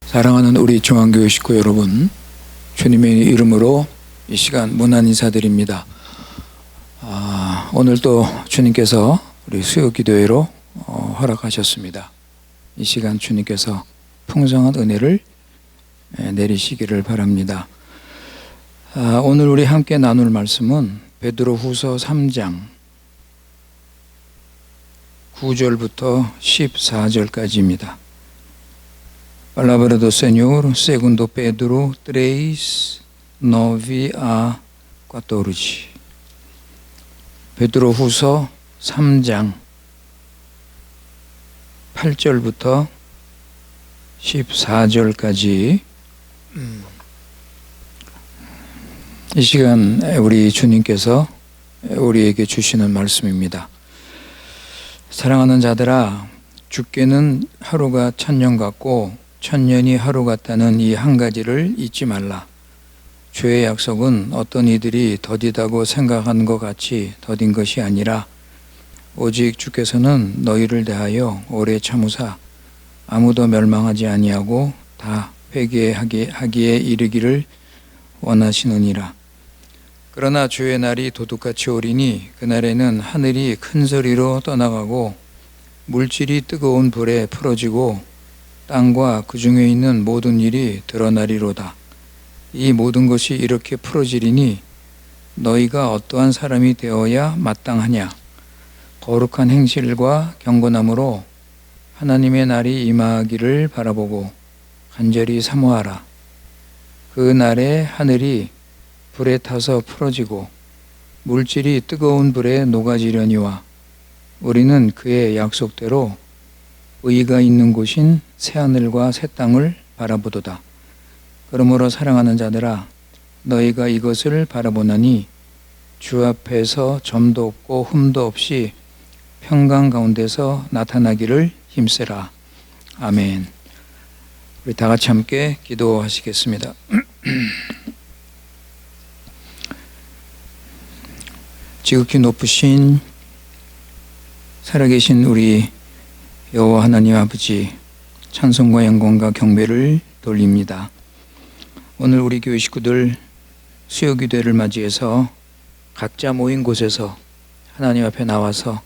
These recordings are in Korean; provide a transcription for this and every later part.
사랑하는 우리 중앙교회 식구 여러분, 주님의 이름으로 이 시간 문안 인사드립니다. 오늘도 주님께서 우리 수요 기도회로 허락하셨습니다. 이 시간 주님께서 풍성한 은혜를 내리시기를 바랍니다. 오늘 우리 함께 나눌 말씀은 베드로후서 3장 9절부터 14절까지입니다. Palabra do Senhor, segundo Pedro 3, 9 a 14. 베드로후서 3장 8절부터 14절까지 이 시간 우리 주님께서 우리에게 주시는 말씀입니다. 사랑하는 자들아, 주께는 하루가 천년 같고 천년이 하루 같다는 이 한 가지를 잊지 말라. 주의 약속은 어떤 이들이 더디다고 생각한 것 같이 더딘 것이 아니라 오직 주께서는 너희를 대하여 오래 참으사 아무도 멸망하지 아니하고 다 회개하기에 이르기를 원하시느니라. 그러나 주의 날이 도둑같이 오리니 그날에는 하늘이 큰 소리로 떠나가고 물질이 뜨거운 불에 풀어지고 땅과 그 중에 있는 모든 일이 드러나리로다. 이 모든 것이 이렇게 풀어지리니 너희가 어떠한 사람이 되어야 마땅하냐? 거룩한 행실과 경건함으로 하나님의 날이 임하기를 바라보고 간절히 사모하라. 그 날에 하늘이 불에 타서 풀어지고 물질이 뜨거운 불에 녹아지려니와 우리는 그의 약속대로 의가 있는 곳인 새하늘과 새 땅을 바라보도다. 그러므로 사랑하는 자들아, 너희가 이것을 바라보나니 주 앞에서 점도 없고 흠도 없이 평강 가운데서 나타나기를 힘쓰라. 아멘. 우리 다 같이 함께 기도하시겠습니다. 지극히 높으신 살아계신 우리 여호와 하나님 아버지, 찬송과 영광과 경배를 돌립니다. 오늘 우리 교회 식구들 수요기도회를 맞이해서 각자 모인 곳에서 하나님 앞에 나와서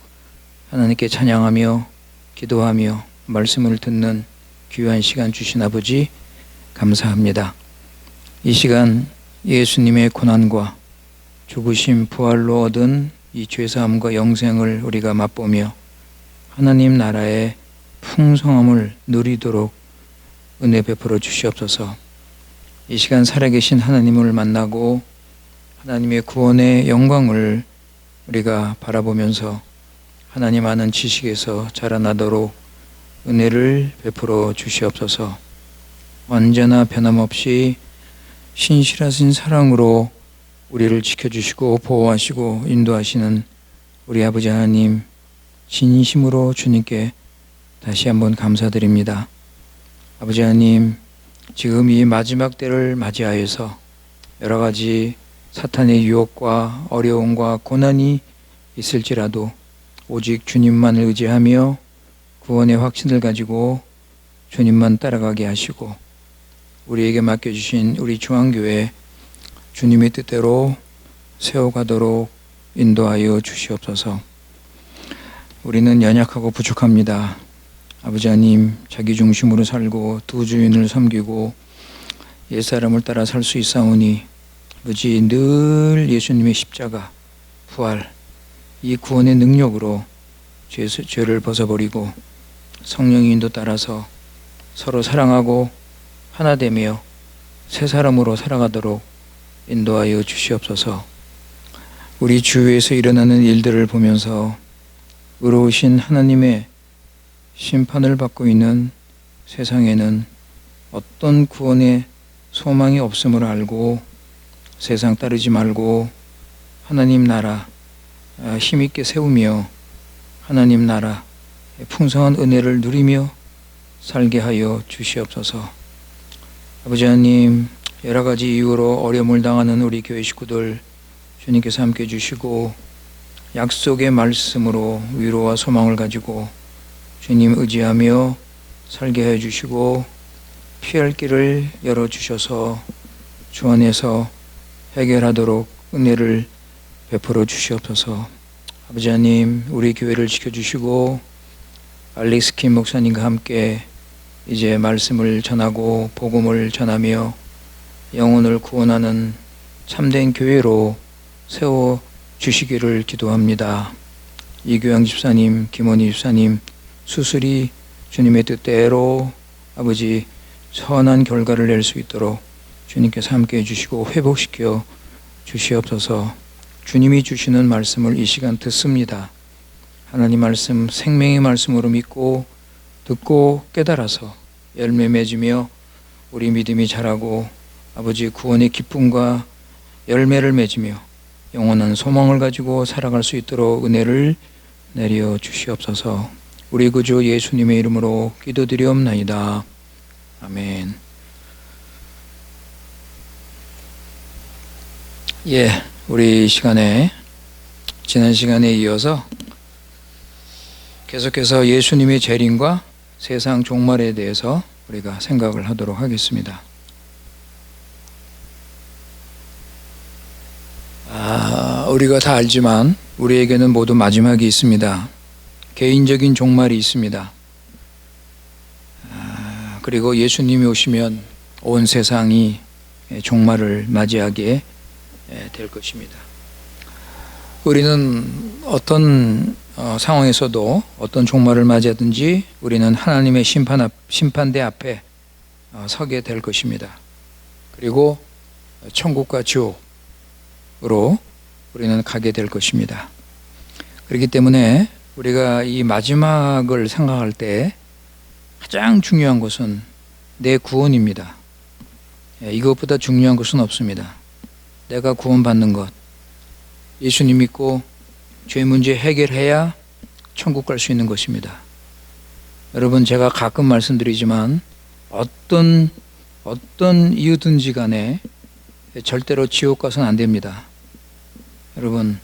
하나님께 찬양하며 기도하며 말씀을 듣는 귀한 시간 주신 아버지 감사합니다. 이 시간 예수님의 고난과 죽으심 부활로 얻은 이 죄사함과 영생을 우리가 맛보며 하나님 나라의 풍성함을 누리도록 은혜 베풀어 주시옵소서. 이 시간 살아계신 하나님을 만나고 하나님의 구원의 영광을 우리가 바라보면서 하나님 아는 지식에서 자라나도록 은혜를 베풀어 주시옵소서. 언제나 변함없이 신실하신 사랑으로 우리를 지켜주시고 보호하시고 인도하시는 우리 아버지 하나님, 진심으로 주님께 다시 한번 감사드립니다. 아버지 하나님, 지금 이 마지막 때를 맞이하여서 여러 가지 사탄의 유혹과 어려움과 고난이 있을지라도 오직 주님만을 의지하며 구원의 확신을 가지고 주님만 따라가게 하시고 우리에게 맡겨주신 우리 중앙교회 주님의 뜻대로 세워가도록 인도하여 주시옵소서. 우리는 연약하고 부족합니다. 아버지 하나님, 자기 중심으로 살고 두 주인을 섬기고 옛사람을 따라 살 수 있사오니 아버지 늘 예수님의 십자가, 부활, 이 구원의 능력으로 죄를 벗어버리고 성령의 인도 따라서 서로 사랑하고 하나 되며 새 사람으로 살아가도록 인도하여 주시옵소서. 우리 주위에서 일어나는 일들을 보면서 의로우신 하나님의 심판을 받고 있는 세상에는 어떤 구원의 소망이 없음을 알고 세상 따르지 말고 하나님 나라 힘있게 세우며 하나님 나라 풍성한 은혜를 누리며 살게 하여 주시옵소서. 아버지 하나님, 여러 가지 이유로 어려움을 당하는 우리 교회 식구들 주님께서 함께 주시고 약속의 말씀으로 위로와 소망을 가지고 주님 의지하며 살게 해 주시고 피할 길을 열어주셔서 주 안에서 해결하도록 은혜를 베풀어 주시옵소서. 아버지 하나님, 우리 교회를 지켜주시고 알렉스 킴 목사님과 함께 이제 말씀을 전하고 복음을 전하며 영혼을 구원하는 참된 교회로 세워주시기를 기도합니다. 이교양 집사님, 김원희 집사님 수술이 주님의 뜻대로 아버지 선한 결과를 낼 수 있도록 주님께서 함께 해주시고 회복시켜 주시옵소서. 주님이 주시는 말씀을 이 시간 듣습니다. 하나님 말씀 생명의 말씀으로 믿고 듣고 깨달아서 열매 맺으며 우리 믿음이 자라고 아버지 구원의 기쁨과 열매를 맺으며 영원한 소망을 가지고 살아갈 수 있도록 은혜를 내려 주시옵소서. 우리 구주 예수님의 이름으로 기도드리옵나이다. 아멘. 우리 시간에 지난 시간에 이어서 계속해서 예수님의 재림과 세상 종말에 대해서 우리가 생각을 하도록 하겠습니다. 우리가 다 알지만 우리에게는 모두 마지막이 있습니다. 개인적인 종말이 있습니다. 그리고 예수님이 오시면 온 세상이 종말을 맞이하게 될 것입니다. 우리는 어떤 상황에서도 어떤 종말을 맞이하든지 우리는 하나님의 심판대 앞에 서게 될 것입니다. 그리고 천국과 지옥으로 우리는 가게 될 것입니다. 그렇기 때문에 우리가 이 마지막을 생각할 때 가장 중요한 것은 내 구원입니다. 이것보다 중요한 것은 없습니다. 내가 구원받는 것, 예수님 믿고 죄 문제 해결해야 천국 갈 수 있는 것입니다. 여러분, 제가 가끔 말씀드리지만 어떤 이유든지 간에 절대로 지옥 가서는 안 됩니다. 여러분,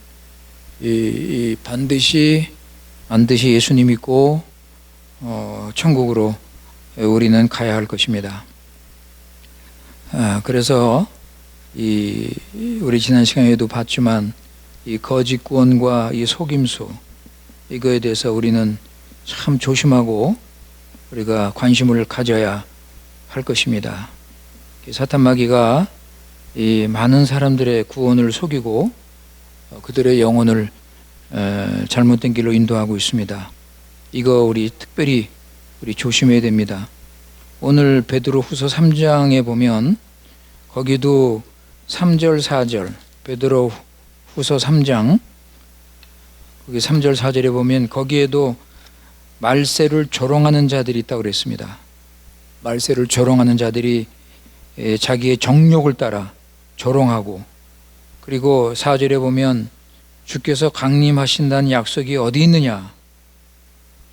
반드시 예수님 믿고 천국으로 우리는 가야 할 것입니다. 그래서 우리 지난 시간에도 봤지만 이 거짓 구원과 이 속임수, 이거에 대해서 우리는 참 조심하고 우리가 관심을 가져야 할 것입니다. 사탄 마귀가 이 많은 사람들의 구원을 속이고 그들의 영혼을 잘못된 길로 인도하고 있습니다. 이거 우리 특별히 조심해야 됩니다. 오늘 베드로후서 3장에 보면 거기도 3절 4절 베드로후서 3장 거기 3절 4절에 보면 거기에도 말세를 조롱하는 자들이 있다고 그랬습니다. 말세를 조롱하는 자들이 자기의 정욕을 따라 조롱하고, 그리고 4절에 보면 주께서 강림하신다는 약속이 어디 있느냐,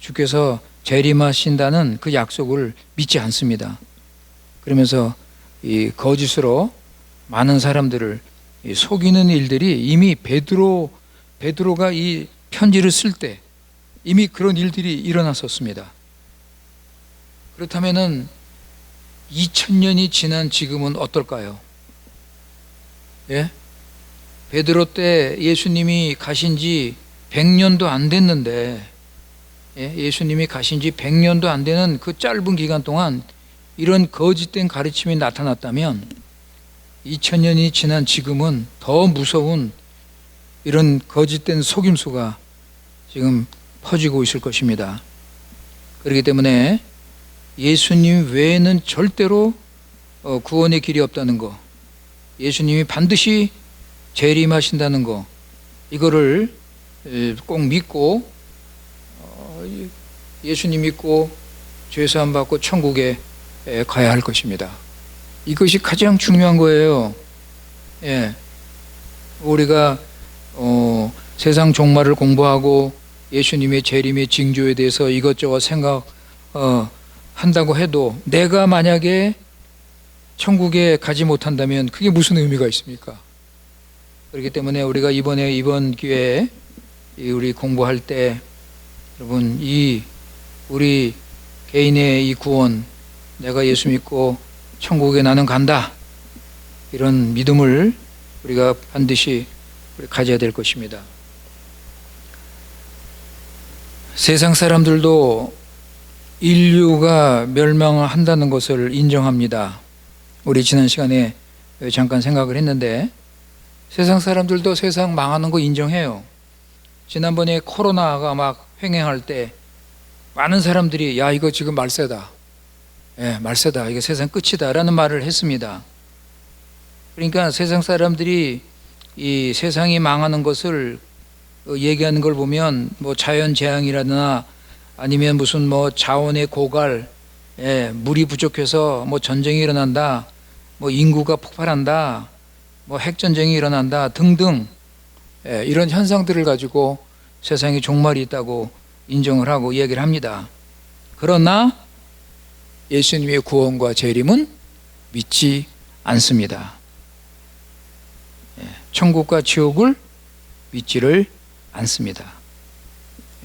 주께서 재림하신다는 그 약속을 믿지 않습니다. 그러면서 이 거짓으로 많은 사람들을 속이는 일들이 이미 베드로가 이 편지를 쓸 때 이미 그런 일들이 일어났었습니다. 그렇다면은 2000년이 지난 지금은 어떨까요? 베드로 때 예수님이 가신 지 100년도 안 됐는데, 예수님이 가신 지 100년도 안 되는 그 짧은 기간 동안 이런 거짓된 가르침이 나타났다면 2000년이 지난 지금은 더 무서운 이런 거짓된 속임수가 지금 퍼지고 있을 것입니다. 그렇기 때문에 예수님 외에는 절대로 구원의 길이 없다는 거, 예수님이 반드시 재림하신다는 거, 이거를 꼭 믿고 예수님 믿고 죄사함 받고 천국에 가야 할 것입니다. 이것이 가장 중요한 거예요. 우리가 세상 종말을 공부하고 예수님의 재림의 징조에 대해서 이것저것 생각한다고 해도 내가 만약에 천국에 가지 못한다면 그게 무슨 의미가 있습니까? 그렇기 때문에 우리가 이번 기회에 우리 공부할 때 여러분, 우리 개인의 이 구원, 내가 예수 믿고 천국에 나는 간다. 이런 믿음을 우리가 반드시 가져야 될 것입니다. 세상 사람들도 인류가 멸망한다는 것을 인정합니다. 우리 지난 시간에 잠깐 생각을 했는데 세상 사람들도 세상 망하는 거 인정해요. 지난번에 코로나가 막 횡행할 때 많은 사람들이 야 이거 지금 말세다. 말세다. 이거 세상 끝이다 라는 말을 했습니다. 그러니까 세상 사람들이 이 세상이 망하는 것을 얘기하는 걸 보면 뭐 자연재앙이라나 아니면 무슨 뭐 자원의 고갈, 물이 부족해서 뭐 전쟁이 일어난다, 뭐 인구가 폭발한다, 뭐 핵전쟁이 일어난다 등등 이런 현상들을 가지고 세상에 종말이 있다고 인정을 하고 얘기를 합니다. 그러나 예수님의 구원과 재림은 믿지 않습니다. 천국과 지옥을 믿지를 않습니다.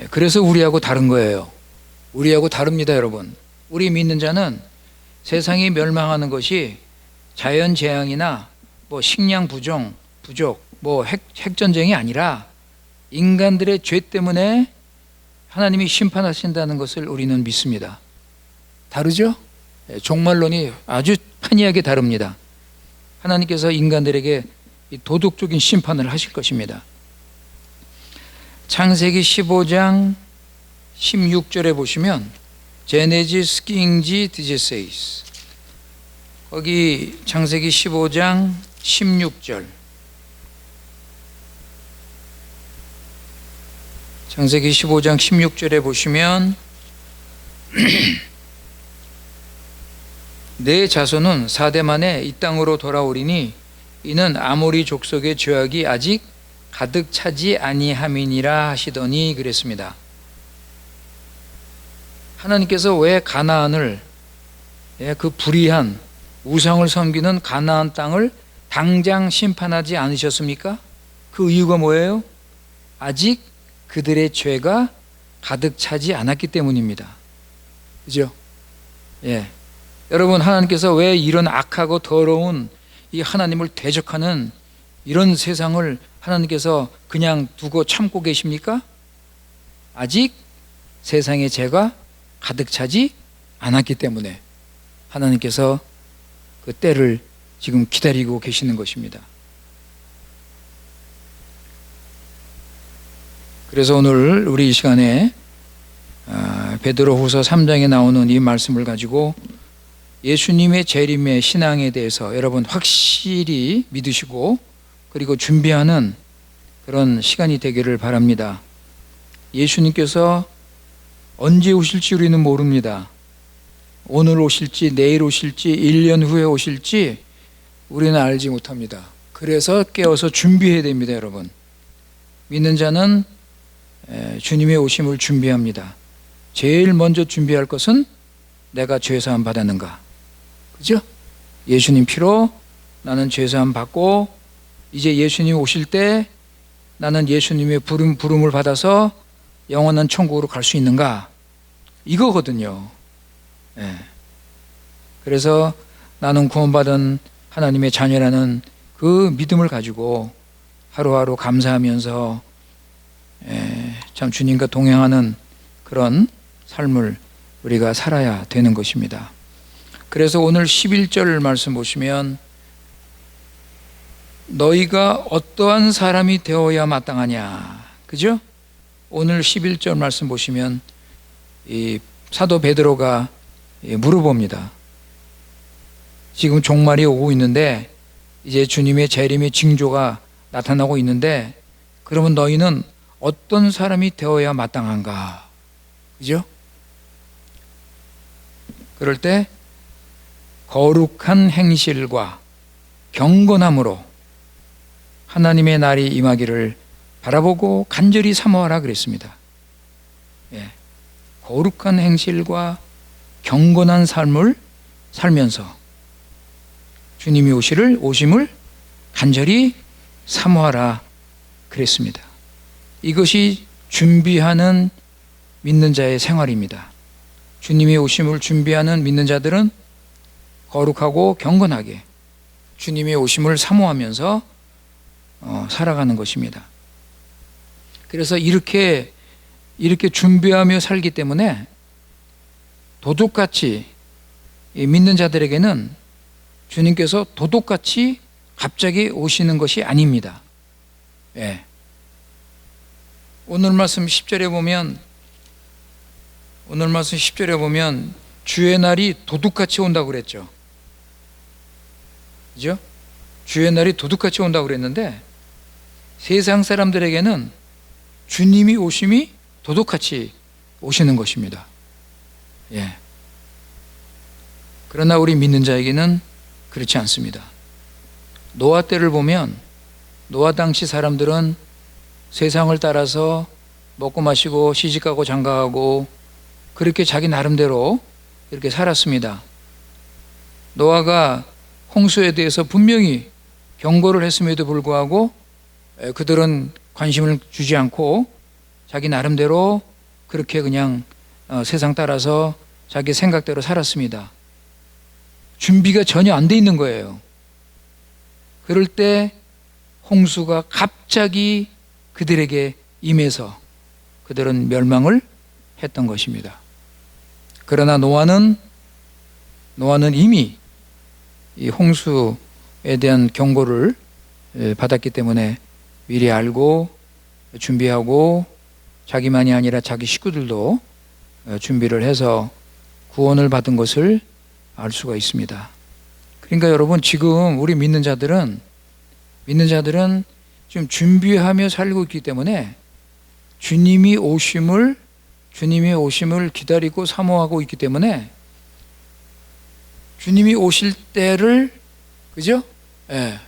그래서 우리하고 다른 거예요. 우리하고 다릅니다, 여러분. 우리 믿는 자는 세상이 멸망하는 것이 자연재앙이나 뭐 식량 부족, 뭐 핵전쟁이 아니라 인간들의 죄 때문에 하나님이 심판하신다는 것을 우리는 믿습니다. 다르죠? 종말론이 아주 판이하게 다릅니다. 하나님께서 인간들에게 이 도덕적인 심판을 하실 것입니다. 창세기 15장 16절에 보시면 제네시스 킹지 디제세이스 거기 창세기 15장 16절 창세기 15장 16절에 보시면 내 자손은 4대 만에 이 땅으로 돌아오리니 이는 아모리 족속의 죄악이 아직 가득 차지 아니함이니라 하시더니 그랬습니다. 하나님께서 왜 가나안을 그 불의한 우상을 섬기는 가나안 땅을 당장 심판하지 않으셨습니까? 그 이유가 뭐예요? 아직 그들의 죄가 가득 차지 않았기 때문입니다. 그죠? 여러분, 하나님께서 왜 이런 악하고 더러운 이 하나님을 대적하는 이런 세상을 하나님께서 그냥 두고 참고 계십니까? 아직 세상의 죄가 가득 차지 않았기 때문에 하나님께서 그 때를 지금 기다리고 계시는 것입니다. 그래서 오늘 우리 이 시간에 베드로후서 3장에 나오는 이 말씀을 가지고 예수님의 재림의 신앙에 대해서 여러분 확실히 믿으시고 그리고 준비하는 그런 시간이 되기를 바랍니다. 예수님께서 언제 오실지 우리는 모릅니다. 오늘 오실지 내일 오실지 1년 후에 오실지 우리는 알지 못합니다. 그래서 깨어서 준비해야 됩니다. 여러분, 믿는 자는 주님의 오심을 준비합니다. 제일 먼저 준비할 것은 내가 죄사함 받았는가, 그죠? 예수님 피로 나는 죄사함 받고 이제 예수님 오실 때 나는 예수님의 부름을 받아서 영원한 천국으로 갈 수 있는가, 이거거든요. 그래서 나는 구원받은 하나님의 자녀라는 그 믿음을 가지고 하루하루 감사하면서 참 주님과 동행하는 그런 삶을 우리가 살아야 되는 것입니다. 그래서 오늘 11절 말씀 보시면 너희가 어떠한 사람이 되어야 마땅하냐, 그죠? 오늘 11절 말씀 보시면 이 사도 베드로가 물어봅니다. 지금 종말이 오고 있는데 이제 주님의 재림의 징조가 나타나고 있는데 그러면 너희는 어떤 사람이 되어야 마땅한가, 그죠? 그럴 때 거룩한 행실과 경건함으로 하나님의 날이 임하기를 바라보고 간절히 사모하라 그랬습니다. 거룩한 행실과 경건한 삶을 살면서 주님이 오심을 간절히 사모하라 그랬습니다. 이것이 준비하는 믿는 자의 생활입니다. 주님이 오심을 준비하는 믿는 자들은 거룩하고 경건하게 주님의 오심을 사모하면서 살아가는 것입니다. 그래서 이렇게 준비하며 살기 때문에 도둑같이 믿는 자들에게는 주님께서 도둑같이 갑자기 오시는 것이 아닙니다. 예. 오늘 말씀 10절에 보면 주의 날이 도둑같이 온다고 그랬죠. 그죠? 주의 날이 도둑같이 온다고 그랬는데 세상 사람들에게는 주님이 오심이 도둑같이 오시는 것입니다. 예. 그러나 우리 믿는 자에게는 그렇지 않습니다. 노아 때를 보면 노아 당시 사람들은 세상을 따라서 먹고 마시고 시집가고 장가가고 그렇게 자기 나름대로 이렇게 살았습니다. 노아가 홍수에 대해서 분명히 경고를 했음에도 불구하고 그들은 관심을 주지 않고 자기 나름대로 그렇게 그냥 세상 따라서 자기 생각대로 살았습니다. 준비가 전혀 안 돼 있는 거예요. 그럴 때 홍수가 갑자기 그들에게 임해서 그들은 멸망을 했던 것입니다. 그러나 노아는 이미 이 홍수에 대한 경고를 받았기 때문에 미리 알고 준비하고 자기만이 아니라 자기 식구들도 준비를 해서 구원을 받은 것을 알 수가 있습니다. 그러니까 여러분, 지금 우리 믿는 자들은 지금 준비하며 살고 있기 때문에 주님이 오심을 기다리고 사모하고 있기 때문에 주님이 오실 때를, 그죠? 예,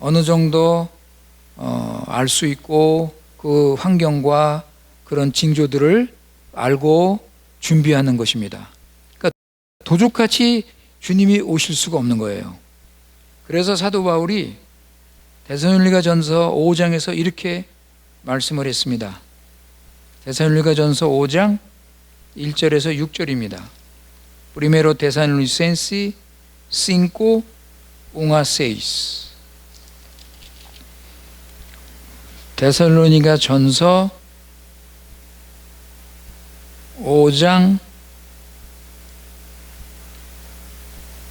어느 정도 알 수 있고 그 환경과 그런 징조들을 알고 준비하는 것입니다. 그러니까 도둑같이 주님이 오실 수가 없는 거예요. 그래서 사도 바울이 데살로니가전서 5장에서 이렇게 말씀을 했습니다. 데살로니가전서 5장 1절에서 6절입니다. Primero Tesalonicenses 5, 1-6. 데살로니가전서 5장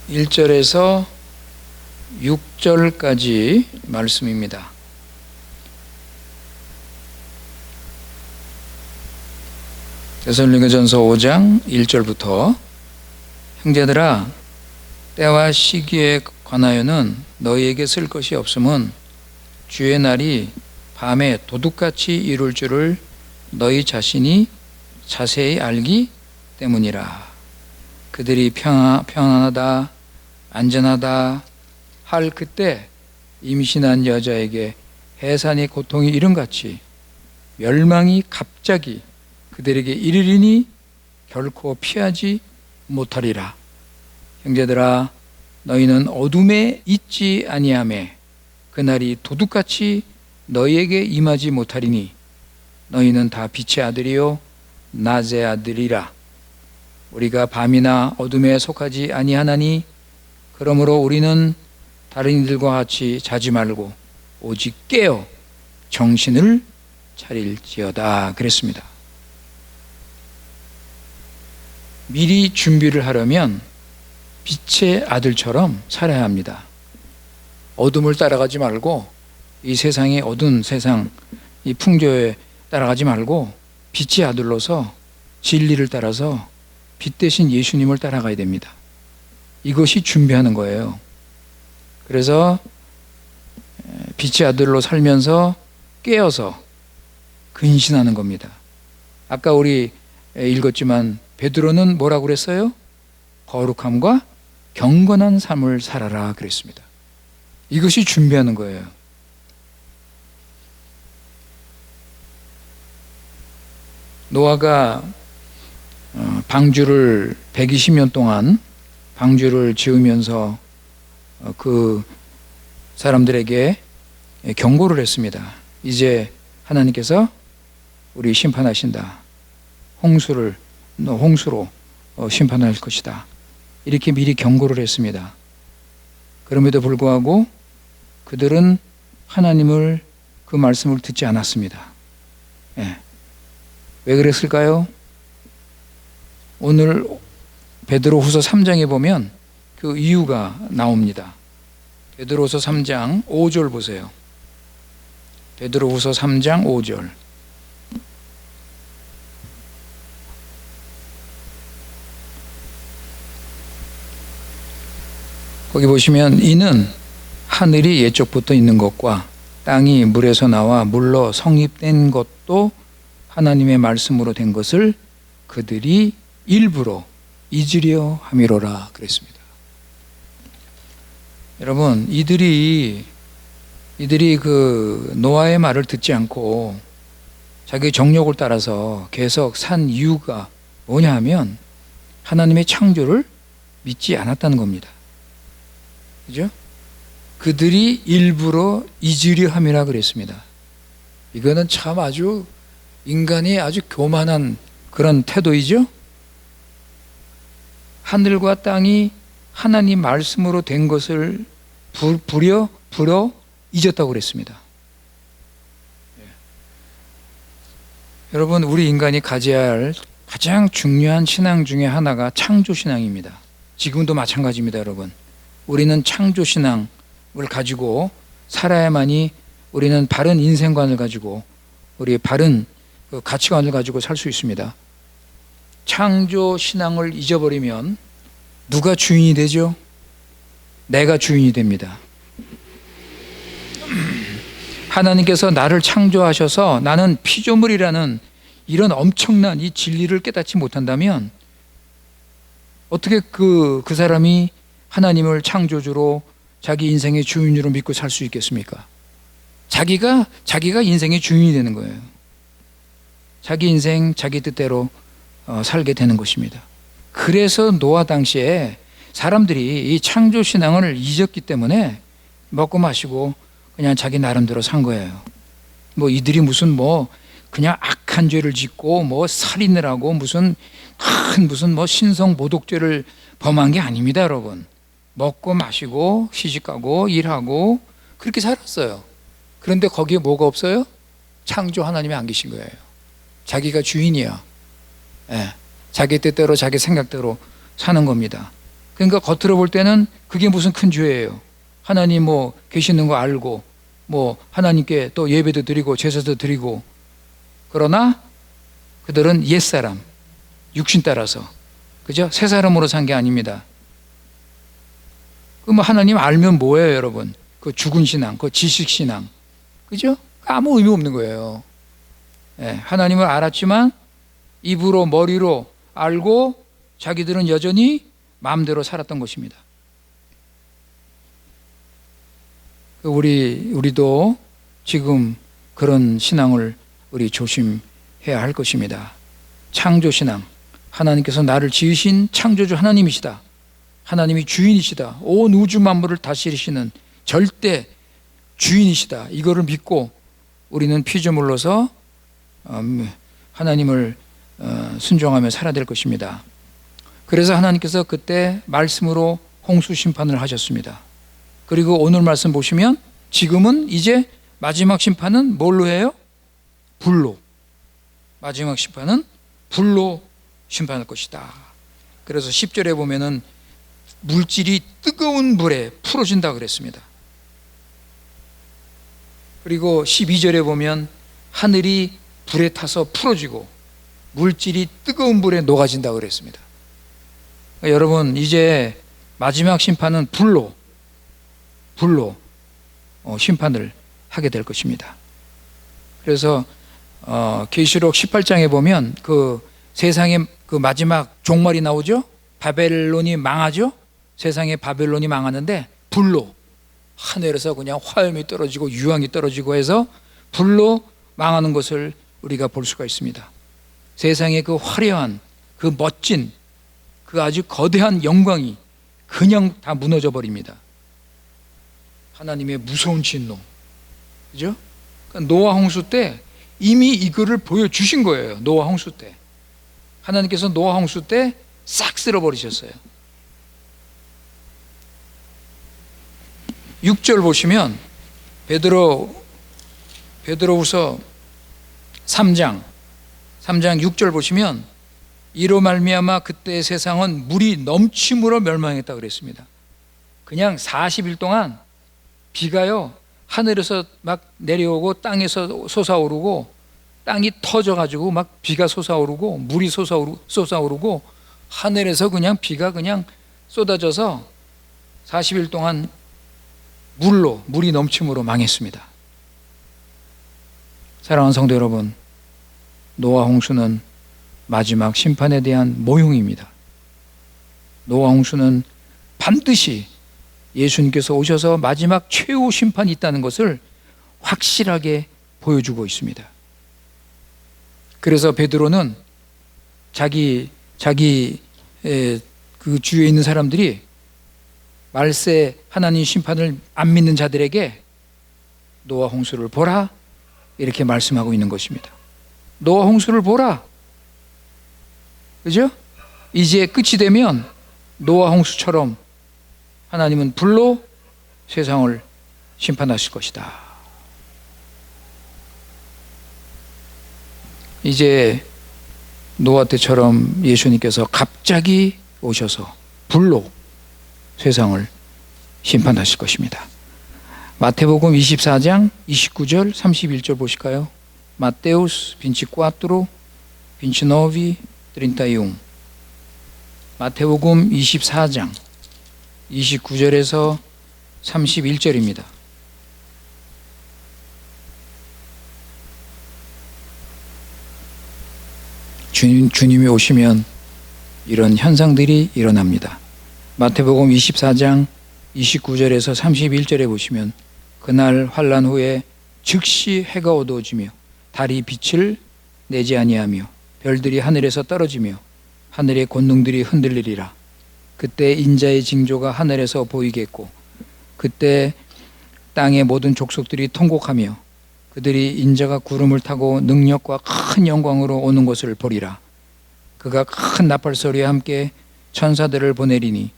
1절에서 6절까지 말씀입니다. 데살로니가전서 5장 1절부터 형제들아, 때와 시기에 관하여는 너희에게 쓸 것이 없음은 주의 날이 밤에 도둑같이 이룰 줄을 너희 자신이 자세히 알기 때문이라. 그들이 평안하다 안전하다 할 그때 임신한 여자에게 해산의 고통이 이름같이 멸망이 갑자기 그들에게 이르리니 결코 피하지 못하리라. 형제들아, 너희는 어둠에 있지 아니하매 그날이 도둑같이 너희에게 임하지 못하리니 너희는 다 빛의 아들이요 낮의 아들이라. 우리가 밤이나 어둠에 속하지 아니하나니 그러므로 우리는 다른 이들과 같이 자지 말고 오직 깨어 정신을 차릴지어다 그랬습니다. 미리 준비를 하려면 빛의 아들처럼 살아야 합니다. 어둠을 따라가지 말고 이 세상의 어두운 세상, 이 풍조에 따라가지 말고 빛의 아들로서 진리를 따라서 빛 대신 예수님을 따라가야 됩니다. 이것이 준비하는 거예요. 그래서 빛의 아들로 살면서 깨어서 근신하는 겁니다. 아까 우리 읽었지만 베드로는 뭐라고 그랬어요? 거룩함과 경건한 삶을 살아라 그랬습니다. 이것이 준비하는 거예요. 노아가 방주를 120년 동안 방주를 지으면서 그 사람들에게 경고를 했습니다. 이제 하나님께서 우리 심판하신다. 홍수로 심판할 것이다. 이렇게 미리 경고를 했습니다. 그럼에도 불구하고 그들은 하나님을 그 말씀을 듣지 않았습니다. 예. 왜 그랬을까요? 오늘 베드로후서 3장에 보면 그 이유가 나옵니다. 베드로후서 3장 5절 보세요. 베드로후서 3장 5절. 거기 보시면 이는 하늘이 예적부터 있는 것과 땅이 물에서 나와 물로 성립된 것도 하나님의 말씀으로 된 것을 그들이 일부러 잊으려 함이로라 그랬습니다. 여러분, 이들이 그 노아의 말을 듣지 않고 자기 정욕을 따라서 계속 산 이유가 뭐냐 하면 하나님의 창조를 믿지 않았다는 겁니다. 그죠? 그들이 일부러 잊으려 함이라 그랬습니다. 이거는 참 아주 인간이 아주 교만한 그런 태도이죠? 하늘과 땅이 하나님 말씀으로 된 것을 불여 잊었다고 그랬습니다. 여러분, 우리 인간이 가져야 할 가장 중요한 신앙 중에 하나가 창조신앙입니다. 지금도 마찬가지입니다, 여러분. 우리는 창조신앙을 가지고 살아야만이 우리는 바른 인생관을 가지고 우리 바른 가치관을 가지고 살 수 있습니다. 창조신앙을 잊어버리면 누가 주인이 되죠? 내가 주인이 됩니다. 하나님께서 나를 창조하셔서 나는 피조물이라는 이런 엄청난 이 진리를 깨닫지 못한다면 어떻게 그 사람이 하나님을 창조주로 자기 인생의 주인으로 믿고 살 수 있겠습니까? 자기가 인생의 주인이 되는 거예요. 자기 인생 자기 뜻대로 살게 되는 것입니다. 그래서 노아 당시에 사람들이 이 창조신앙을 잊었기 때문에 먹고 마시고 그냥 자기 나름대로 산 거예요. 뭐 이들이 무슨 그냥 악한 죄를 짓고 살인을 하고 무슨 신성 모독죄를 범한 게 아닙니다, 여러분. 먹고 마시고 시집가고 일하고 그렇게 살았어요. 그런데 거기에 뭐가 없어요? 창조 하나님이 안 계신 거예요. 자기가 주인이야. 예, 자기 뜻대로 자기 생각대로 사는 겁니다. 그러니까 겉으로 볼 때는 그게 무슨 큰 죄예요. 하나님 계시는 거 알고 하나님께 또 예배도 드리고 제사도 드리고, 그러나 그들은 옛사람 육신 따라서, 그죠? 새 사람으로 산 게 아닙니다. 하나님 알면 뭐예요, 여러분? 그 죽은 신앙, 그 지식 신앙, 그죠? 아무 의미 없는 거예요. 예, 하나님을 알았지만 입으로 머리로 알고 자기들은 여전히 마음대로 살았던 것입니다. 우리도 지금 그런 신앙을 우리 조심해야 할 것입니다. 창조신앙, 하나님께서 나를 지으신 창조주 하나님이시다. 하나님이 주인이시다. 온 우주 만물을 다스리시는 절대 주인이시다. 이거를 믿고 우리는 피조물로서 하나님을 순종하며 살아야 될 것입니다. 그래서 하나님께서 그때 말씀으로 홍수 심판을 하셨습니다. 그리고 오늘 말씀 보시면 지금은 이제 마지막 심판은 뭘로 해요? 불로. 마지막 심판은 불로 심판할 것이다. 그래서 10절에 보면은 물질이 뜨거운 불에 풀어진다 그랬습니다. 그리고 12절에 보면 하늘이 불에 타서 풀어지고 물질이 뜨거운 불에 녹아진다 그랬습니다. 여러분, 이제 마지막 심판은 불로 심판을 하게 될 것입니다. 그래서 계시록 18장에 보면 그 세상의 그 마지막 종말이 나오죠. 바벨론이 망하죠. 세상에 바벨론이 망하는데 불로, 하늘에서 그냥 화염이 떨어지고 유황이 떨어지고 해서 불로 망하는 것을 우리가 볼 수가 있습니다. 세상의 그 화려한, 그 멋진, 그 아주 거대한 영광이 그냥 다 무너져 버립니다. 하나님의 무서운 진노, 그죠? 그러니까 노아 홍수 때 이미 이거를 보여주신 거예요. 노아 홍수 때 하나님께서 노아 홍수 때 싹 쓸어버리셨어요. 6절 보시면 베드로후서 3장 6절 보시면 이로 말미암아 그때의 세상은 물이 넘침으로 멸망했다 그랬습니다. 그냥 40일 동안 비가요 하늘에서 막 내려오고 땅에서 솟아오르고 땅이 터져가지고 막 비가 솟아오르고 물이 솟아오르고 하늘에서 그냥 비가 그냥 쏟아져서 40일 동안 물이 넘침으로 망했습니다. 사랑하는 성도 여러분, 노아 홍수는 마지막 심판에 대한 모형입니다. 노아 홍수는 반드시 예수님께서 오셔서 마지막 최후 심판이 있다는 것을 확실하게 보여주고 있습니다. 그래서 베드로는 그 주위에 있는 사람들이 말세 하나님 심판을 안 믿는 자들에게 노아 홍수를 보라 이렇게 말씀하고 있는 것입니다. 노아 홍수를 보라. 그죠? 이제 끝이 되면 노아 홍수처럼 하나님은 불로 세상을 심판하실 것이다. 이제 노아 때처럼 예수님께서 갑자기 오셔서 불로 세상을 심판하실 것입니다. 마태복음 24장 29절 31절 보실까요? Mateus 24, 29, 31. 마태복음 24장 29절에서 31절입니다. 주님이 오시면 이런 현상들이 일어납니다. 마태복음 24장 29절에서 31절에 보시면 그날 환난 후에 즉시 해가 어두워지며 달이 빛을 내지 아니하며 별들이 하늘에서 떨어지며 하늘의 권능들이 흔들리리라. 그때 인자의 징조가 하늘에서 보이겠고 그때 땅의 모든 족속들이 통곡하며 그들이 인자가 구름을 타고 능력과 큰 영광으로 오는 것을 보리라. 그가 큰 나팔 소리와 함께 천사들을 보내리니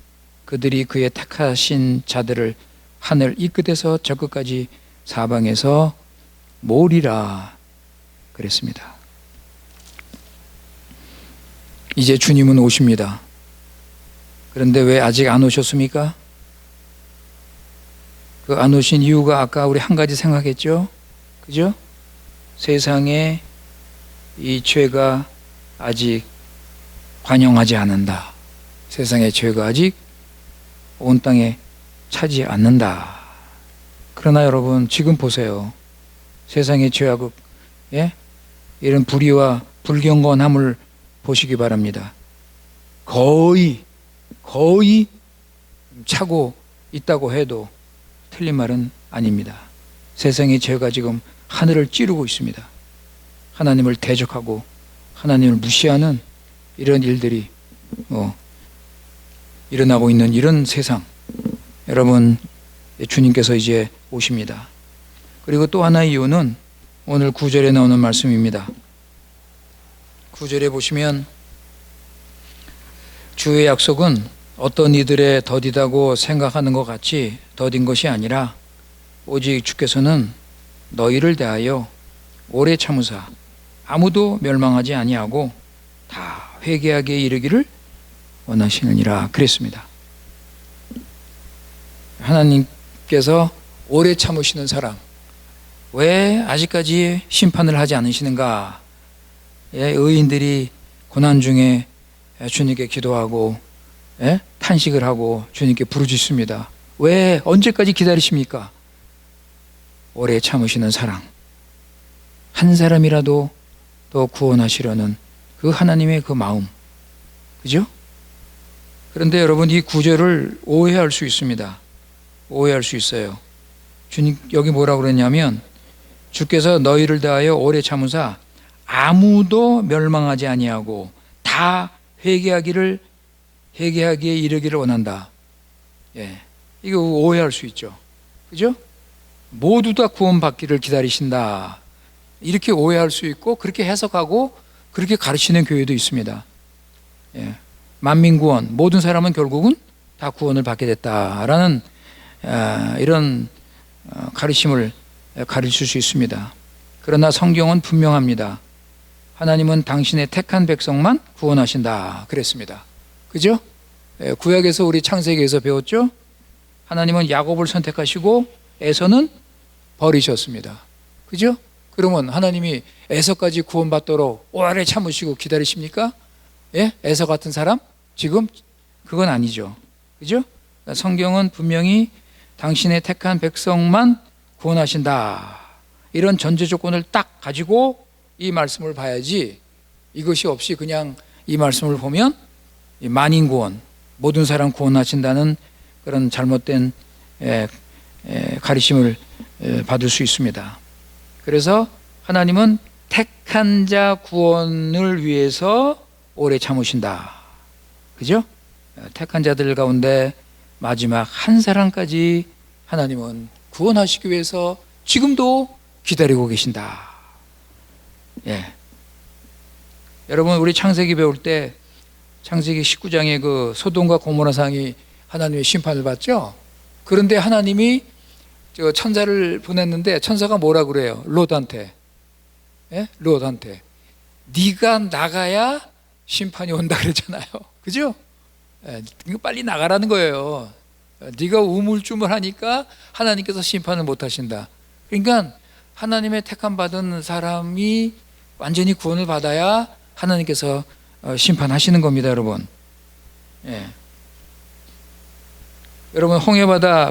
그들이 그의 택하신 자들을 하늘 이 끝에서 저 끝까지 사방에서 모으리라 그랬습니다. 이제 주님은 오십니다. 그런데 왜 아직 안 오셨습니까? 그 안 오신 이유가 아까 우리 한 가지 생각했죠? 그죠? 세상에 이 죄가 아직 관영하지 않는다. 세상의 죄가 아직 온 땅에 차지 않는다. 그러나 여러분 지금 보세요. 세상의 죄하고 이런 불의와 불경건함을 보시기 바랍니다. 거의 차고 있다고 해도 틀린 말은 아닙니다. 세상의 죄가 지금 하늘을 찌르고 있습니다. 하나님을 대적하고 하나님을 무시하는 이런 일들이 일어나고 있는 이런 세상. 여러분 주님께서 이제 오십니다. 그리고 또 하나의 이유는 오늘 9절에 나오는 말씀입니다. 9절에 보시면 주의 약속은 어떤 이들의 더디다고 생각하는 것 같이 더딘 것이 아니라 오직 주께서는 너희를 대하여 오래 참으사 아무도 멸망하지 아니하고 다 회개하게 이르기를 원하시느니라 그랬습니다. 하나님께서 오래 참으시는 사랑, 왜 아직까지 심판을 하지 않으시는가? 의인들이 고난 중에 주님께 기도하고 탄식을 하고 주님께 부르짖습니다. 왜 언제까지 기다리십니까? 오래 참으시는 사랑, 한 사람이라도 더 구원하시려는 그 하나님의 그 마음, 그죠? 그런데 여러분 이 구절을 오해할 수 있습니다. 오해할 수 있어요. 주님 여기 뭐라고 그랬냐면 주께서 너희를 대하여 오래 참으사 아무도 멸망하지 아니하고 다 회개하기에 이르기를 원한다. 이거 오해할 수 있죠. 그죠? 모두 다 구원받기를 기다리신다. 이렇게 오해할 수 있고 그렇게 해석하고 그렇게 가르치는 교회도 있습니다. 만민구원, 모든 사람은 결국은 다 구원을 받게 됐다라는 이런 가르침을 가르칠 수 있습니다. 그러나 성경은 분명합니다. 하나님은 당신의 택한 백성만 구원하신다 그랬습니다. 그죠? 구약에서 우리 창세기에서 배웠죠? 하나님은 야곱을 선택하시고 에서는 버리셨습니다. 그죠? 그러면 하나님이 에서까지 구원받도록 오래 참으시고 기다리십니까? 예? 에서 같은 사람? 지금? 그건 아니죠. 그죠? 성경은 분명히 당신의 택한 백성만 구원하신다. 이런 전제 조건을 딱 가지고 이 말씀을 봐야지, 이것이 없이 그냥 이 말씀을 보면 만인 구원, 모든 사람 구원하신다는 그런 잘못된 가르침을 받을 수 있습니다. 그래서 하나님은 택한 자 구원을 위해서 오래 참으신다. 그죠? 택한 자들 가운데 마지막 한 사람까지 하나님은 구원하시기 위해서 지금도 기다리고 계신다. 예. 여러분, 우리 창세기 배울 때 창세기 19장에 그 소돔과 고모라 상이 하나님의 심판을 받죠. 그런데 하나님이 저 천사를 보냈는데 천사가 뭐라 그래요? 롯한테. 예? 롯한테. 네가 나가야 심판이 온다 그랬잖아요. 그죠? 예, 빨리 나가라는 거예요. 네가 우물쭈물하니까 하나님께서 심판을 못 하신다. 그러니까 하나님의 택함 받은 사람이 완전히 구원을 받아야 하나님께서 심판하시는 겁니다, 여러분. 예. 여러분, 홍해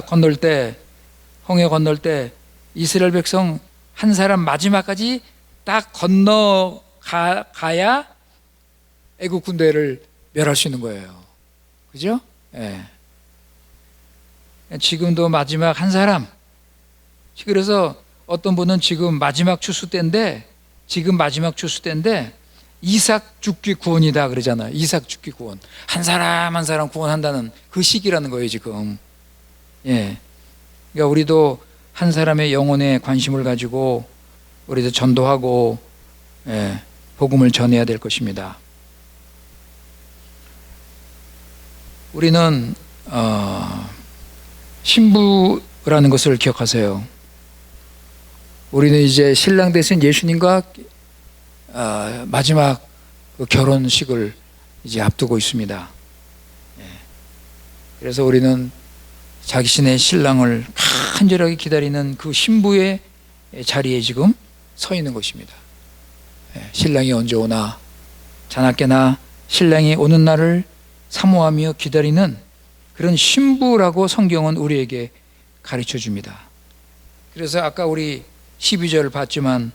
건널 때 이스라엘 백성 한 사람 마지막까지 딱 건너가야 애국 군대를 멸할 수 있는 거예요. 그죠? 예. 지금도 마지막 한 사람. 그래서 어떤 분은 지금 마지막 추수 때인데 이삭 죽기 구원이다 그러잖아요. 이삭 죽기 구원. 한 사람 한 사람 구원한다는 그 시기라는 거예요, 지금. 예. 그러니까 우리도 한 사람의 영혼에 관심을 가지고 우리도 전도하고, 예, 복음을 전해야 될 것입니다. 우리는 신부라는 것을 기억하세요. 우리는 이제 신랑 되신 예수님과 마지막 그 결혼식을 이제 앞두고 있습니다. 그래서 우리는 자신의 신랑을 간절하게 기다리는 그 신부의 자리에 지금 서 있는 것입니다. 신랑이 언제 오나, 자나깨나 신랑이 오는 날을 사모하며 기다리는 그런 신부라고 성경은 우리에게 가르쳐 줍니다. 그래서 아까 우리 12절 봤지만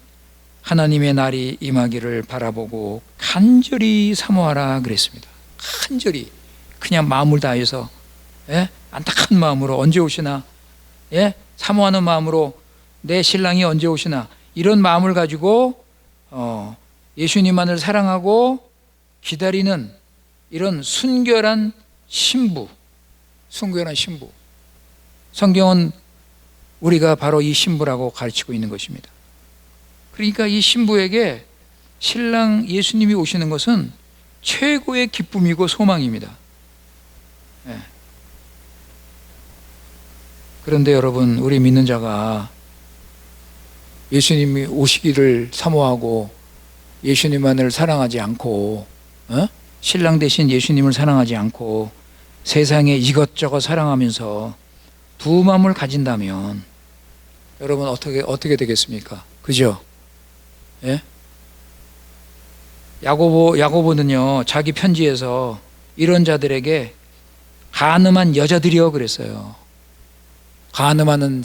하나님의 날이 임하기를 바라보고 간절히 사모하라 그랬습니다. 간절히 그냥 마음을 다해서, 예? 안타까운 마음으로 언제 오시나, 예? 사모하는 마음으로 내 신랑이 언제 오시나, 이런 마음을 가지고 예수님만을 사랑하고 기다리는 이런 순결한 신부. 성경은 우리가 바로 이 신부라고 가르치고 있는 것입니다. 그러니까 이 신부에게 신랑 예수님이 오시는 것은 최고의 기쁨이고 소망입니다. 예. 그런데 여러분, 우리 믿는 자가 예수님이 오시기를 사모하고 예수님만을 사랑하지 않고, 신랑 대신 예수님을 사랑하지 않고 세상에 이것저것 사랑하면서 두 마음을 가진다면 여러분 어떻게 되겠습니까? 그죠? 예? 야고보는요, 자기 편지에서 이런 자들에게 간음한 여자들이요 그랬어요. 간음하는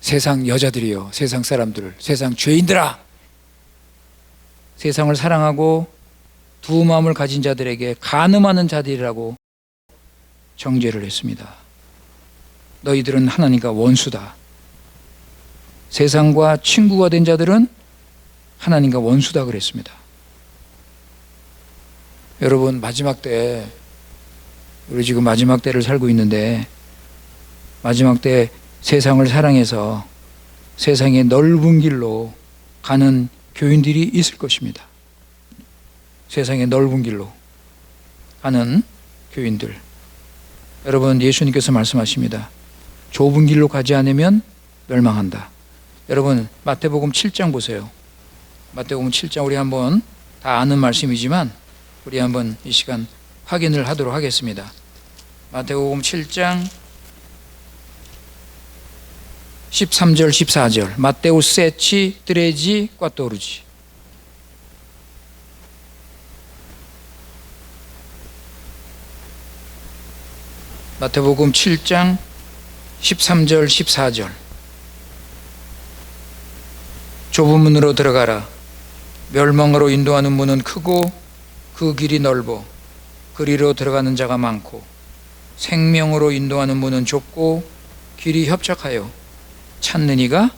세상 여자들이요, 세상 사람들, 세상 죄인들아, 세상을 사랑하고 두 마음을 가진 자들에게 간음하는 자들이라고 정죄를 했습니다. 너희들은 하나님과 원수다. 세상과 친구가 된 자들은 하나님과 원수다 그랬습니다. 여러분, 마지막 때, 우리 지금 마지막 때를 살고 있는데, 마지막 때 세상을 사랑해서 세상의 넓은 길로 가는 교인들이 있을 것입니다. 세상의 넓은 길로 가는 교인들. 여러분, 예수님께서 말씀하십니다. 좁은 길로 가지 않으면 멸망한다. 여러분 마태복음 7장 보세요. 마태복음 7장 우리 한번 다 아는 말씀이지만 우리 한번 이 시간 확인을 하도록 하겠습니다. 마태복음 7장 13절 14절 마테우스 세치 트레지 꽈토르지. 마태복음 7장 13절 14절 좁은 문으로 들어가라. 멸망으로 인도하는 문은 크고 그 길이 넓어 그리로 들어가는 자가 많고 생명으로 인도하는 문은 좁고 길이 협착하여 찾는 이가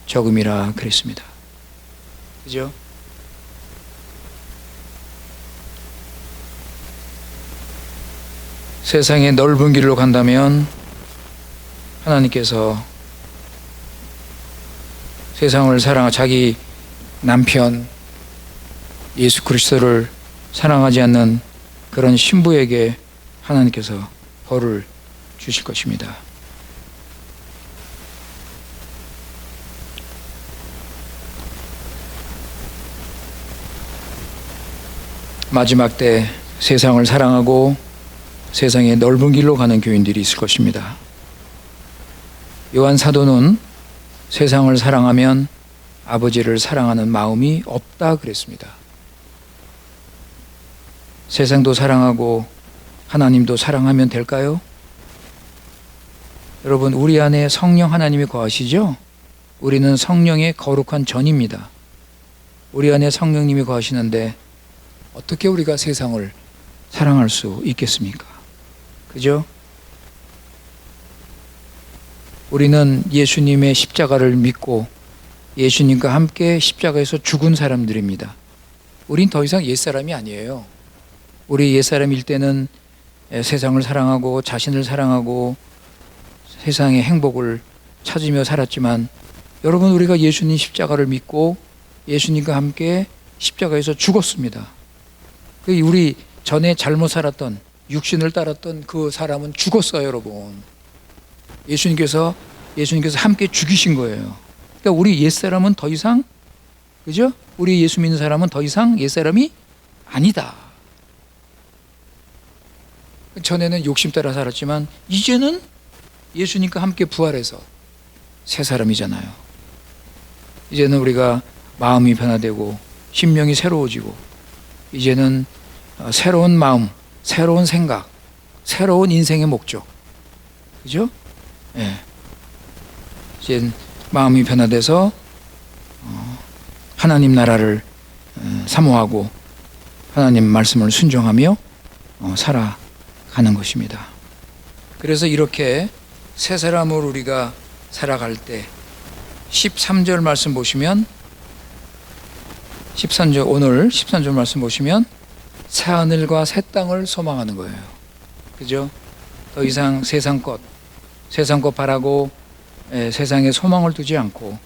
적음이라 그랬습니다. 그죠? 세상의 넓은 길로 간다면 하나님께서 세상을 사랑하고 자기 남편 예수 그리스도를 사랑하지 않는 그런 신부에게 하나님께서 벌을 주실 것입니다. 마지막 때 세상을 사랑하고 세상의 넓은 길로 가는 교인들이 있을 것입니다. 요한 사도는 세상을 사랑하면 아버지를 사랑하는 마음이 없다 그랬습니다. 세상도 사랑하고 하나님도 사랑하면 될까요? 여러분 우리 안에 성령 하나님이 거하시죠? 우리는 성령의 거룩한 전입니다. 우리 안에 성령님이 거하시는데 어떻게 우리가 세상을 사랑할 수 있겠습니까? 그죠? 우리는 예수님의 십자가를 믿고 예수님과 함께 십자가에서 죽은 사람들입니다. 우린 더 이상 옛사람이 아니에요. 우리 옛사람일 때는 세상을 사랑하고 자신을 사랑하고 세상의 행복을 찾으며 살았지만 여러분 우리가 예수님 십자가를 믿고 예수님과 함께 십자가에서 죽었습니다. 우리 전에 잘못 살았던 육신을 따랐던 그 사람은 죽었어요, 여러분. 예수님께서 함께 죽이신 거예요. 그러니까 우리 옛사람은 더 이상, 그죠? 우리 예수 믿는 사람은 더 이상 옛사람이 아니다. 전에는 욕심 따라 살았지만 이제는 예수님과 함께 부활해서 새 사람이잖아요. 이제는 우리가 마음이 변화되고 심령이 새로워지고 이제는 새로운 마음, 새로운 생각, 새로운 인생의 목적, 그죠? 예. 이제 마음이 변화돼서 하나님 나라를 사모하고 하나님 말씀을 순종하며 살아가는 것입니다. 그래서 이렇게 새 사람으로 우리가 살아갈 때 13절 말씀 보시면 13절 오늘 13절 말씀 보시면 새 하늘과 새 땅을 소망하는 거예요. 그죠? 더 이상 세상 것 바라고 세상에 소망을 두지 않고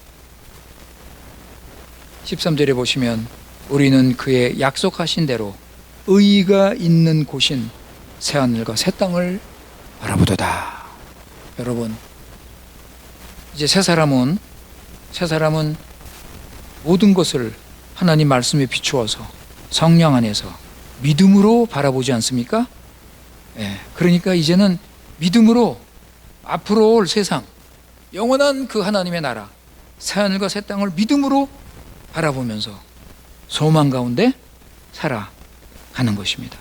13절에 보시면 우리는 그의 약속하신 대로 의가 있는 곳인 새 하늘과 새 땅을 바라보도다. 여러분 이제 새 사람은 모든 것을 하나님 말씀에 비추어서 성령 안에서 믿음으로 바라보지 않습니까? 그러니까 이제는 믿음으로 앞으로 올 세상, 영원한 그 하나님의 나라, 새하늘과 새 땅을 믿음으로 바라보면서 소망 가운데 살아가는 것입니다.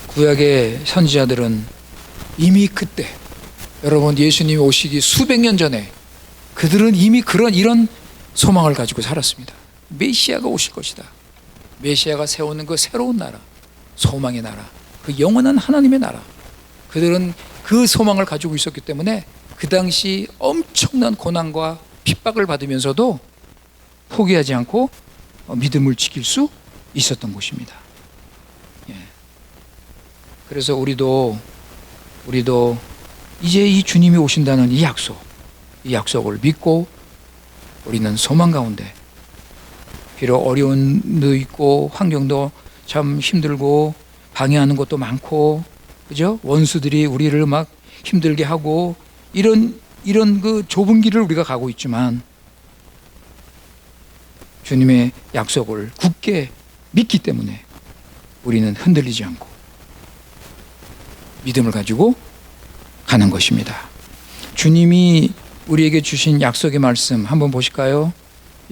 구약의 선지자들은 이미 그때, 여러분 예수님이 오시기 수백 년 전에 그들은 이미 이런 소망을 가지고 살았습니다. 메시아가 오실 것이다. 메시아가 세우는 그 새로운 나라, 소망의 나라, 그 영원한 하나님의 나라. 그들은 그 소망을 가지고 있었기 때문에 그 당시 엄청난 고난과 핍박을 받으면서도 포기하지 않고 믿음을 지킬 수 있었던 곳입니다. 그래서 우리도 이제 이 주님이 오신다는 이 약속을 믿고 우리는 소망 가운데 비록 어려움도 있고 환경도 참 힘들고 방해하는 것도 많고 그죠? 원수들이 우리를 막 힘들게 하고 이런 그 좁은 길을 우리가 가고 있지만 주님의 약속을 굳게 믿기 때문에 우리는 흔들리지 않고 믿음을 가지고 가는 것입니다. 주님이 우리에게 주신 약속의 말씀 한번 보실까요?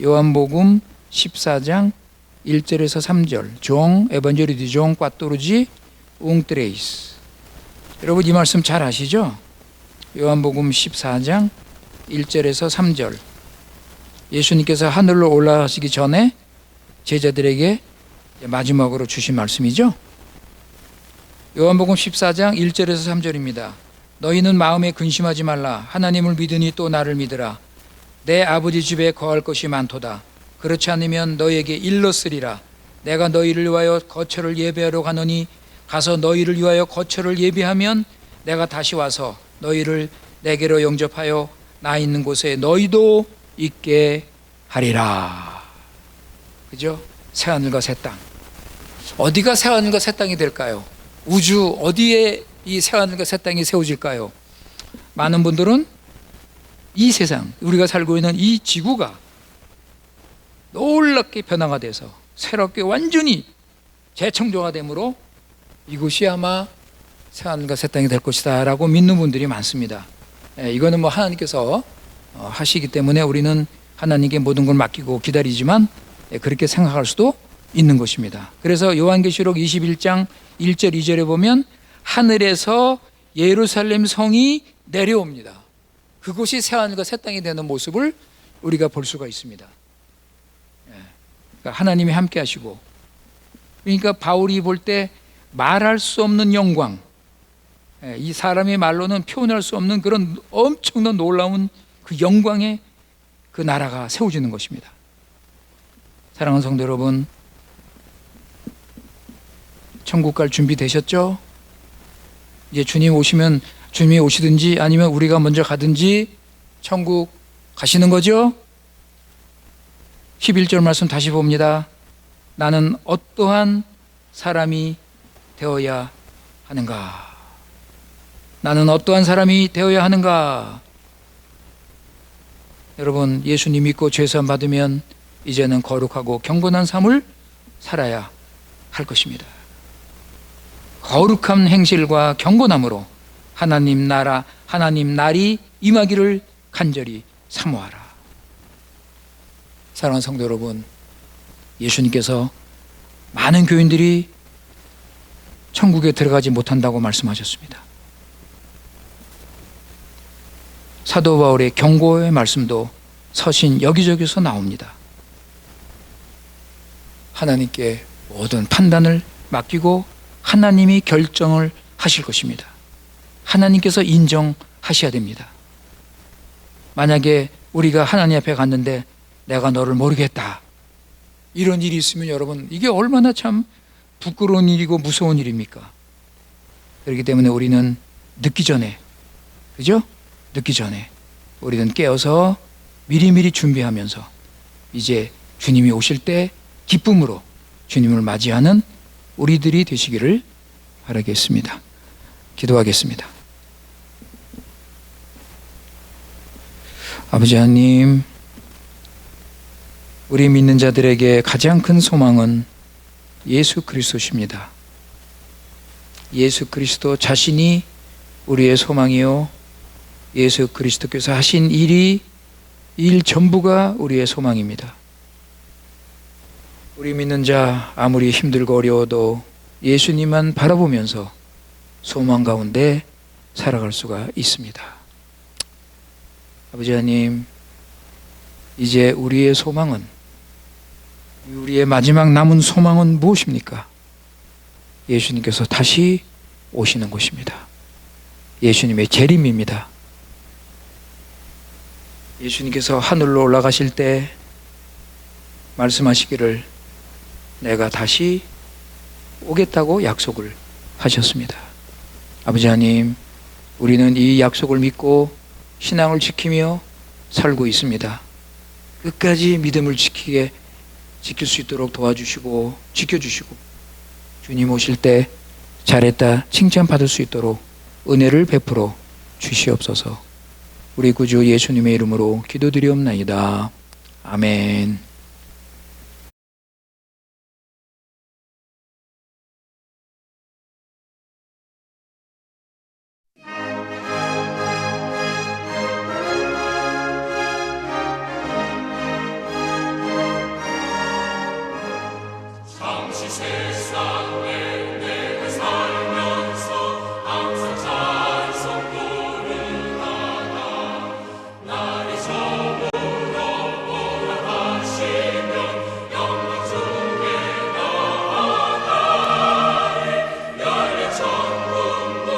요한복음 14장 1절에서 3절. 종 에반젤리 디종 꽈토르지 웅트레이스. 여러분 이 말씀 잘 아시죠? 요한복음 14장 1절에서 3절. 예수님께서 하늘로 올라가시기 전에 제자들에게 마지막으로 주신 말씀이죠. 요한복음 14장 1절에서 3절입니다. 너희는 마음에 근심하지 말라. 하나님을 믿으니 또 나를 믿으라. 내 아버지 집에 거할 것이 많도다. 그렇지 않으면 너희에게 일렀으리라. 내가 너희를 위하여 거처를 예배하러 가노니 가서 너희를 위하여 거처를 예배하면 내가 다시 와서 너희를 내게로 영접하여 나 있는 곳에 너희도 있게 하리라. 그죠? 새하늘과 새 땅. 어디가 새하늘과 새 땅이 될까요? 우주 어디에 이 새하늘과 새 땅이 세워질까요? 많은 분들은 이 세상, 우리가 살고 있는 이 지구가 놀랍게 변화가 돼서 새롭게 완전히 재창조가 되므로 이곳이 아마 새하늘과 새 땅이 될 것이다 라고 믿는 분들이 많습니다. 이거는 뭐 하나님께서 하시기 때문에 우리는 하나님께 모든 걸 맡기고 기다리지만 그렇게 생각할 수도 있는 것입니다. 그래서 요한계시록 21장 1절 2절에 보면 하늘에서 예루살렘 성이 내려옵니다. 그곳이 새하늘과 새 땅이 되는 모습을 우리가 볼 수가 있습니다. 그러니까 하나님이 함께 하시고, 그러니까 바울이 볼 때 말할 수 없는 영광, 이 사람의 말로는 표현할 수 없는 그런 엄청난 놀라운 그 영광의 그 나라가 세워지는 것입니다. 사랑하는 성도 여러분, 천국 갈 준비 되셨죠? 이제 주님 오시면 주님이 오시든지 아니면 우리가 먼저 가든지 천국 가시는 거죠? 11절 말씀 다시 봅니다. 나는 어떠한 사람이 되어야 하는가? 나는 어떠한 사람이 되어야 하는가? 여러분, 예수님 믿고 죄사함 받으면 이제는 거룩하고 경건한 삶을 살아야 할 것입니다. 거룩한 행실과 경건함으로 하나님 나라, 하나님 날이 임하기를 간절히 사모하라. 사랑하는 성도 여러분, 예수님께서 많은 교인들이 천국에 들어가지 못한다고 말씀하셨습니다. 사도 바울의 경고의 말씀도 서신 여기저기서 나옵니다. 하나님께 모든 판단을 맡기고 하나님이 결정을 하실 것입니다. 하나님께서 인정하셔야 됩니다. 만약에 우리가 하나님 앞에 갔는데 내가 너를 모르겠다, 이런 일이 있으면 여러분, 이게 얼마나 참 부끄러운 일이고 무서운 일입니까? 그렇기 때문에 우리는 늦기 전에, 그죠? 늦기 전에 우리는 깨어서 미리미리 준비하면서 이제 주님이 오실 때 기쁨으로 주님을 맞이하는 우리들이 되시기를 바라겠습니다. 기도하겠습니다. 아버지 하나님, 우리 믿는 자들에게 가장 큰 소망은 예수 그리스도십니다. 예수 그리스도 자신이 우리의 소망이요, 예수 그리스도께서 하신 일 전부가 우리의 소망입니다. 우리 믿는 자 아무리 힘들고 어려워도 예수님만 바라보면서 소망 가운데 살아갈 수가 있습니다. 아버지 하나님, 이제 우리의 소망은, 우리의 마지막 남은 소망은 무엇입니까? 예수님께서 다시 오시는 것입니다. 예수님의 재림입니다. 예수님께서 하늘로 올라가실 때 말씀하시기를 내가 다시 오겠다고 약속을 하셨습니다. 아버지 하나님, 우리는 이 약속을 믿고 신앙을 지키며 살고 있습니다. 끝까지 믿음을 지킬 수 있도록 도와주시고 지켜주시고 주님 오실 때 잘했다 칭찬받을 수 있도록 은혜를 베풀어 주시옵소서. 우리 구주 예수님의 이름으로 기도드리옵나이다. 아멘. 잠시 세상에 내가 살면서 항상 찬송 부르다가 날이 저물어 오라 하시면 영광 중에 나아가리. 열린 천국 문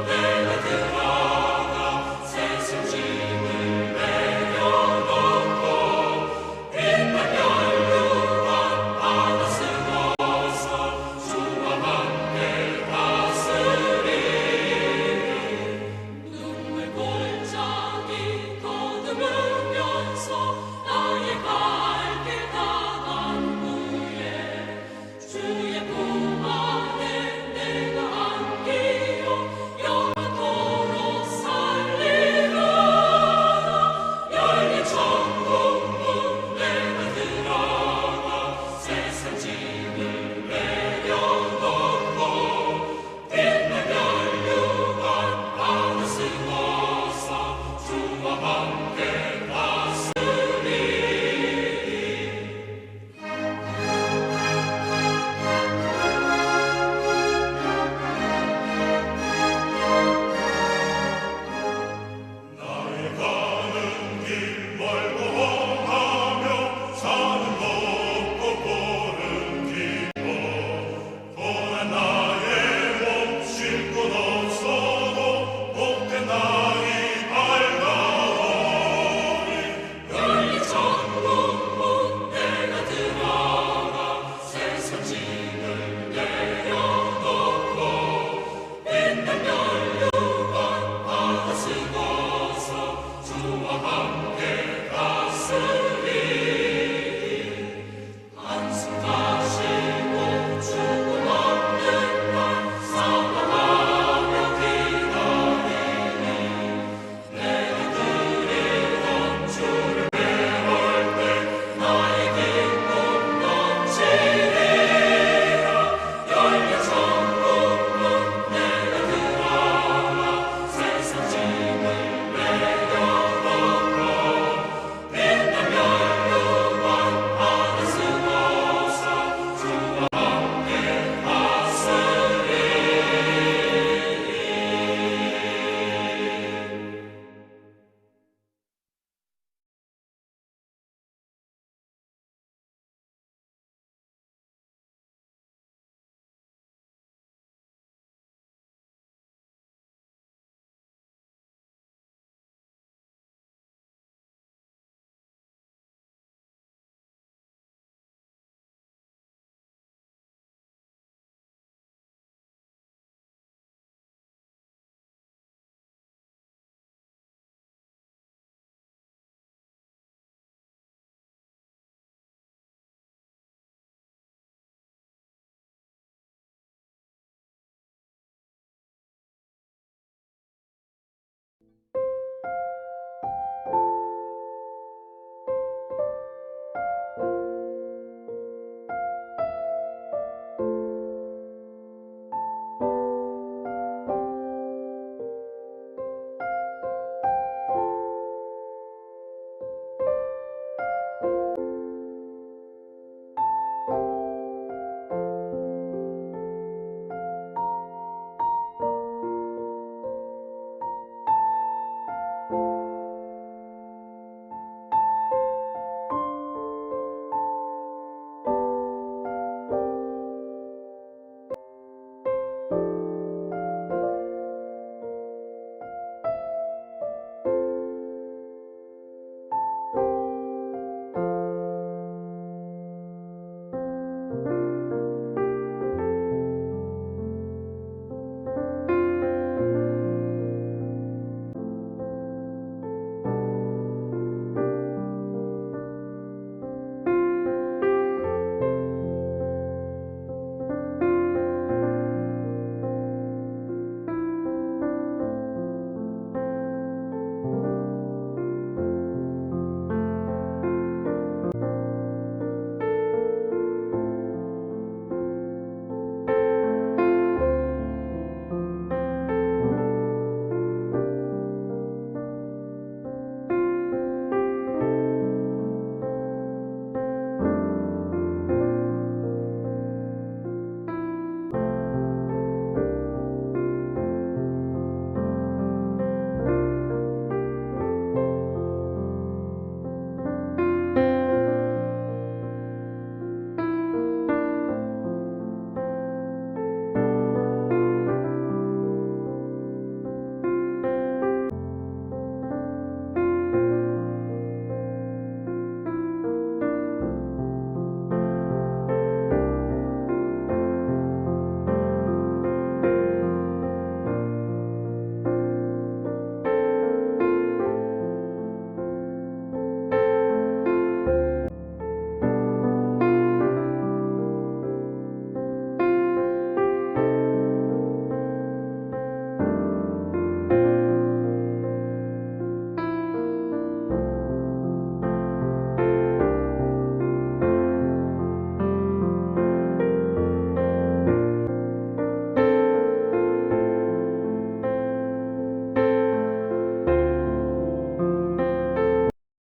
내가 들어가 세상 짐을 내려놓고 빛난 연료와 바다 쓰고서 주와 함께 다스리리. 눈물 골짜기 더듬으면서 나의 갈 길 다간 후에 주의 품 안에 내가 안기어 영원토록 살리라. 열린 천국 문 내가 들어가 세상 짐을 내려놓고 빛난 연료와 바다 쓰고서 주와 함께 다스리리. 나의 가는 길 멀고 험하며 산은 높고 볼은 깊어 고난 나의 몸 쉴 곳 없어도 복된 날이 밝아오리. 열린 천국 문 내가 들어가 세상 짐을 내려놓고 빛난 연료와 바다 쓰고서 주와 함께